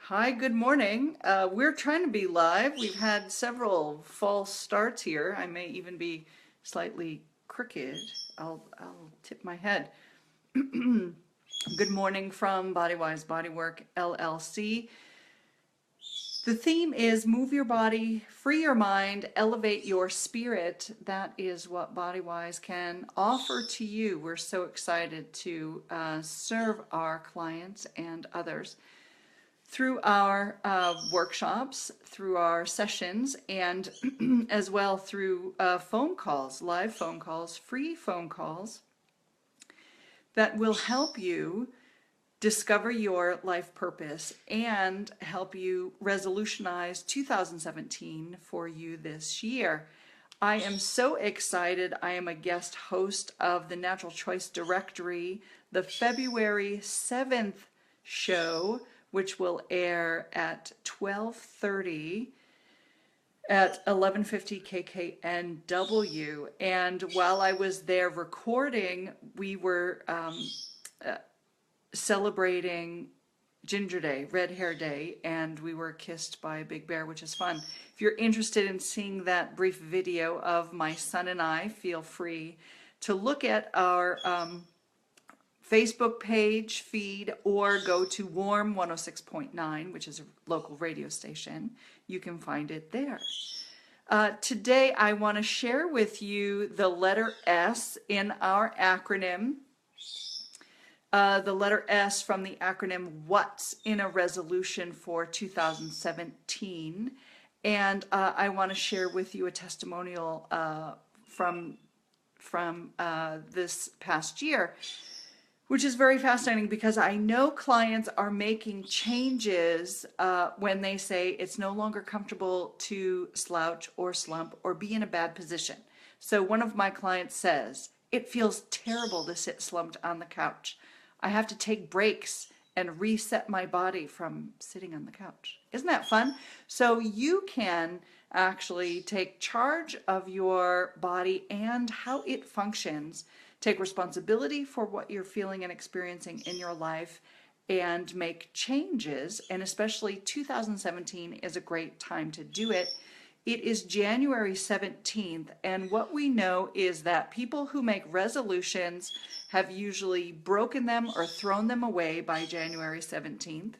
Hi, good morning. We're trying to be live. We've had several false starts here. I may even be slightly crooked. I'll tip my head. Good morning from Bodywise Bodywork LLC. The theme is move your body, free your mind, elevate your spirit. That is what Bodywise can offer to you. We're so excited to serve our clients and others through our workshops, through our sessions, and as well through phone calls, live phone calls, free phone calls that will help you discover your life purpose and help you resolutionize 2017 for you this year. I am so excited. I am a guest host of the Natural Choice Directory, the February 7th show, which will air at 12:30 at 1150 KKNW. And while I was there recording, we were celebrating Ginger Day, Red Hair Day, and we were kissed by a big bear, which is fun. If you're interested in seeing that brief video of my son and I, feel free to look at our Facebook page feed or go to Warm 106.9, which is a local radio station. You can find it there. Today I want to share with you the letter S in our acronym. The letter S from the acronym What's in a Resolution for 2017. And I want to share with you a testimonial from this past year, which is very fascinating because I know clients are making changes when they say it's no longer comfortable to slouch or slump or be in a bad position. So one of my clients says, it feels terrible to sit slumped on the couch. I have to take breaks and reset my body from sitting on the couch. Isn't that fun? So you can actually take charge of your body and how it functions. Take responsibility for what you're feeling and experiencing in your life and make changes. And especially 2017 is a great time to do it. It is January 17th, and what we know is that people who make resolutions have usually broken them or thrown them away by January 17th.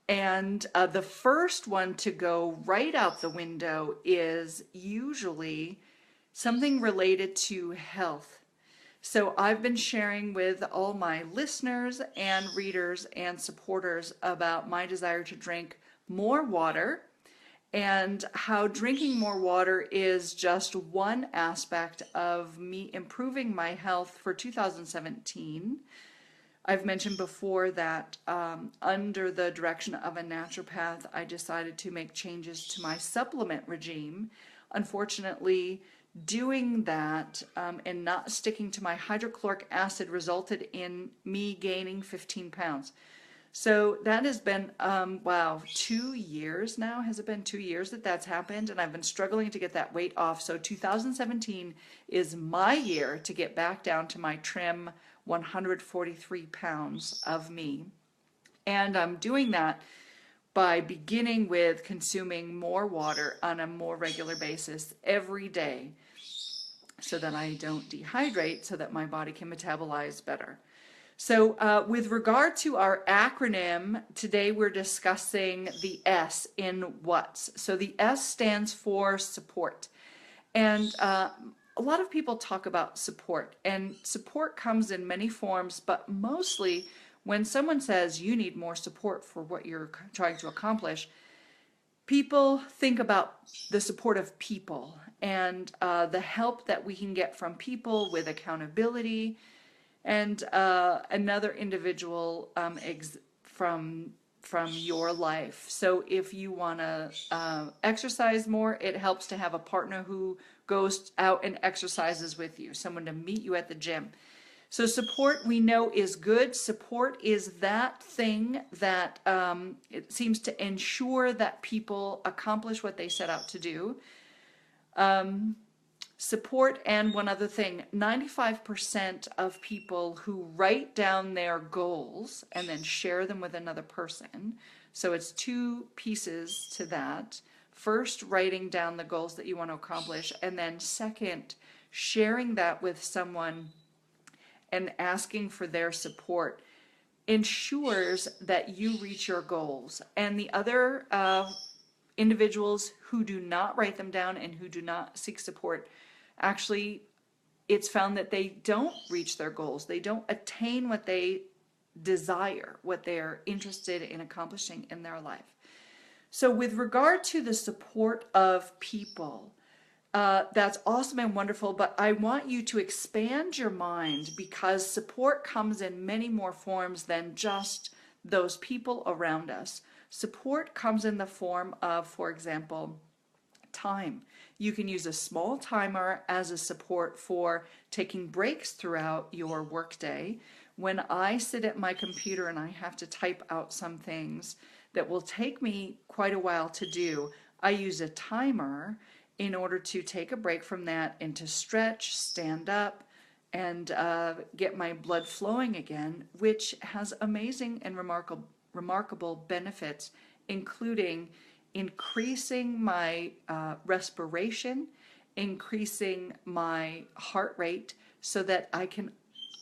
And the first one to go right out the window is usually something related to health. So I've been sharing with all my listeners and readers and supporters about my desire to drink more water and how drinking more water is just one aspect of me improving my health for 2017. I've mentioned before that under the direction of a naturopath, I decided to make changes to my supplement regime. Unfortunately, doing that and not sticking to my hydrochloric acid resulted in me gaining 15 pounds. So that has been, wow, 2 years now. Has it been 2 years that that's happened? And I've been struggling to get that weight off. So 2017 is my year to get back down to my trim 143 pounds of me. And I'm doing that by beginning with consuming more water on a more regular basis every day so that I don't dehydrate, so that my body can metabolize better. So with regard to our acronym, today we're discussing the S in WHATS. So the S stands for support. And a lot of people talk about support, and support comes in many forms, but mostly when someone says you need more support for what you're trying to accomplish, people think about the support of people and the help that we can get from people with accountability and another individual from your life. So if you want to exercise more, it helps to have a partner who goes out and exercises with you, someone to meet you at the gym. So support we know is good. Support is that thing that it seems to ensure that people accomplish what they set out to do. Support, and one other thing, 95% of people who write down their goals and then share them with another person, so it's two pieces to that. First, writing down the goals that you want to accomplish, and then second, sharing that with someone and asking for their support ensures that you reach your goals. And the other individuals who do not write them down and who do not seek support, actually, it's found that they don't reach their goals. They don't attain what they desire, what they're interested in accomplishing in their life. So with regard to the support of people, that's awesome and wonderful, but I want you to expand your mind, because support comes in many more forms than just those people around us. Support comes in the form of, for example, time. You can use a small timer as a support for taking breaks throughout your workday. When I sit at my computer and I have to type out some things that will take me quite a while to do, I use a timer in order to take a break from that and to stretch, stand up, and get my blood flowing again, which has amazing and remarkable benefits, including increasing my respiration, increasing my heart rate, so that I can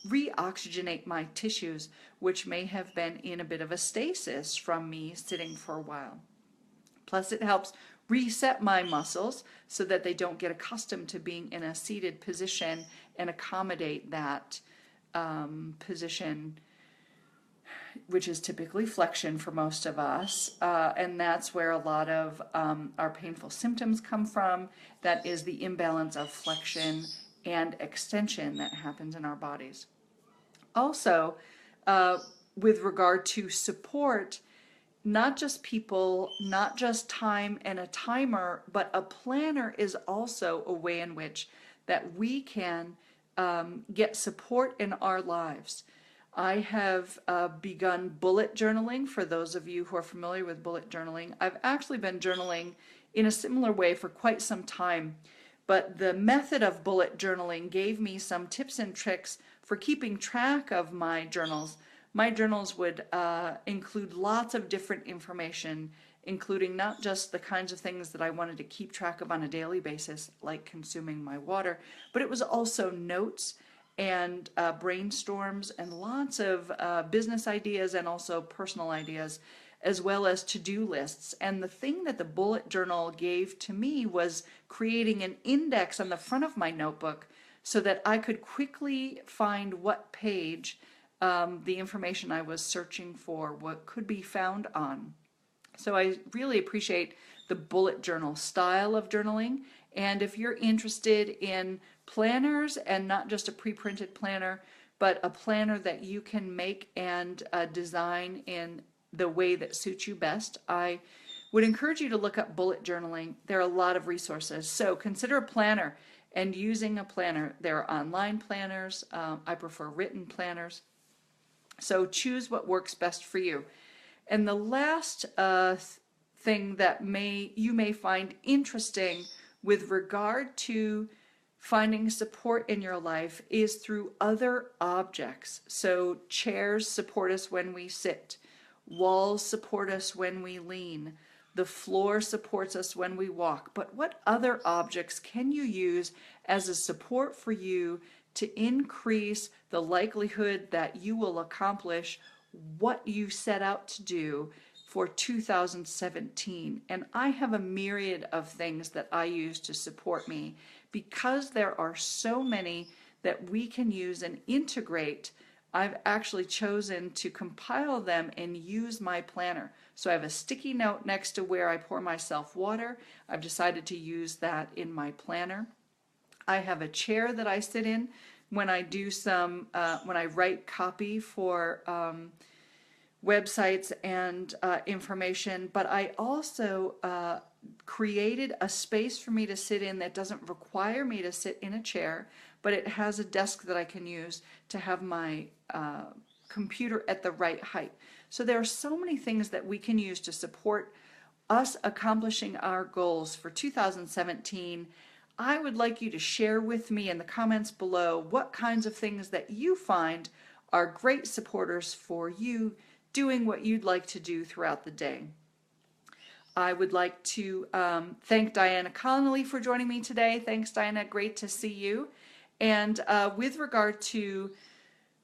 reoxygenate my tissues, which may have been in a bit of a stasis from me sitting for a while. Plus, it helps reset my muscles so that they don't get accustomed to being in a seated position and accommodate that position, which is typically flexion for most of us, and that's where a lot of our painful symptoms come from. That is the imbalance of flexion and extension that happens in our bodies. Also, with regard to support, not just people, not just time and a timer, but a planner is also a way in which that we can get support in our lives. I have begun bullet journaling. For those of you who are familiar with bullet journaling, I've actually been journaling in a similar way for quite some time, but the method of bullet journaling gave me some tips and tricks for keeping track of my journals. My journals would include lots of different information, including not just the kinds of things that I wanted to keep track of on a daily basis, like consuming my water, but it was also notes and brainstorms and lots of business ideas and also personal ideas, as well as to-do lists. And the thing that the bullet journal gave to me was creating an index on the front of my notebook so that I could quickly find what page the information I was searching for, what could be found on. So I really appreciate the bullet journal style of journaling. And if you're interested in planners, and not just a pre-printed planner, but a planner that you can make and design in the way that suits you best, I would encourage you to look up bullet journaling. There are a lot of resources. So consider a planner and using a planner. There are online planners. I prefer written planners. So choose what works best for you. And the last thing that you may find interesting with regard to finding support in your life is through other objects. So chairs support us when we sit. Walls support us when we lean. The floor supports us when we walk. But what other objects can you use as a support for you to increase the likelihood that you will accomplish what you set out to do for 2017? And I have a myriad of things that I use to support me, because there are so many that we can use and integrate. I've actually chosen to compile them and use my planner. So I have a sticky note next to where I pour myself water. I've decided to use that in my planner. I have a chair that I sit in when I do when I write copy for websites and information, but I also created a space for me to sit in that doesn't require me to sit in a chair, but it has a desk that I can use to have my computer at the right height. So there are so many things that we can use to support us accomplishing our goals for 2017. I would like you to share with me in the comments below what kinds of things that you find are great supporters for you doing what you'd like to do throughout the day. I would like to thank Diana Connolly for joining me today. Thanks, Diana. Great to see you. And with regard to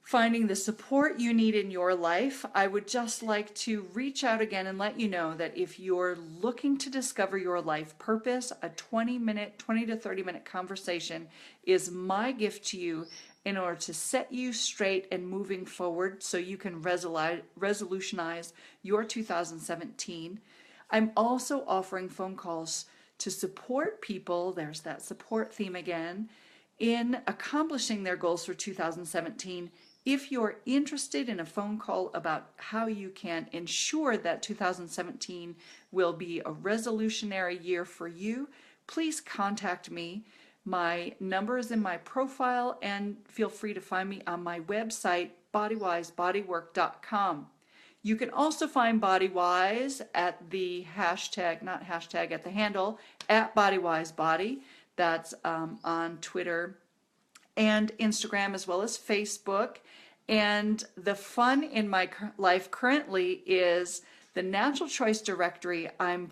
finding the support you need in your life, I would just like to reach out again and let you know that if you're looking to discover your life purpose, a 20 to 30 minute conversation is my gift to you in order to set you straight and moving forward so you can resolutionize your 2017. I'm also offering phone calls to support people, there's that support theme again, in accomplishing their goals for 2017. If you're interested in a phone call about how you can ensure that 2017 will be a resolutionary year for you, please contact me. My number is in my profile, and feel free to find me on my website, bodywisebodywork.com. You can also find BodyWise at the hashtag, not hashtag, at the handle, at BodyWiseBody. That's on Twitter and Instagram as well as Facebook. And the fun in my life currently is the Natural Choice Directory. I'm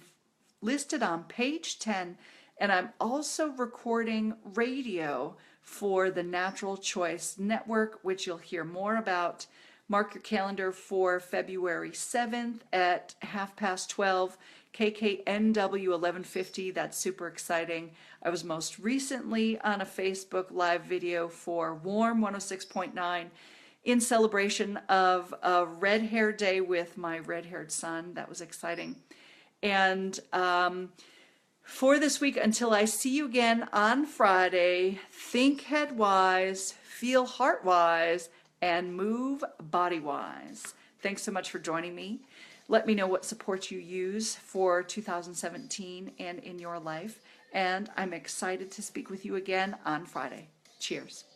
listed on page 10, and I'm also recording radio for the Natural Choice Network, which you'll hear more about. Mark your calendar for February 7th at 12:30, KKNW 1150. That's super exciting. I was most recently on a Facebook live video for Warm 106.9 in celebration of a Red Hair Day with my red-haired son. That was exciting. And for this week, until I see you again on Friday, think head-wise, feel heart-wise, and move body-wise. Thanks so much for joining me. Let me know what support you use for 2017 and in your life. And I'm excited to speak with you again on Friday. Cheers.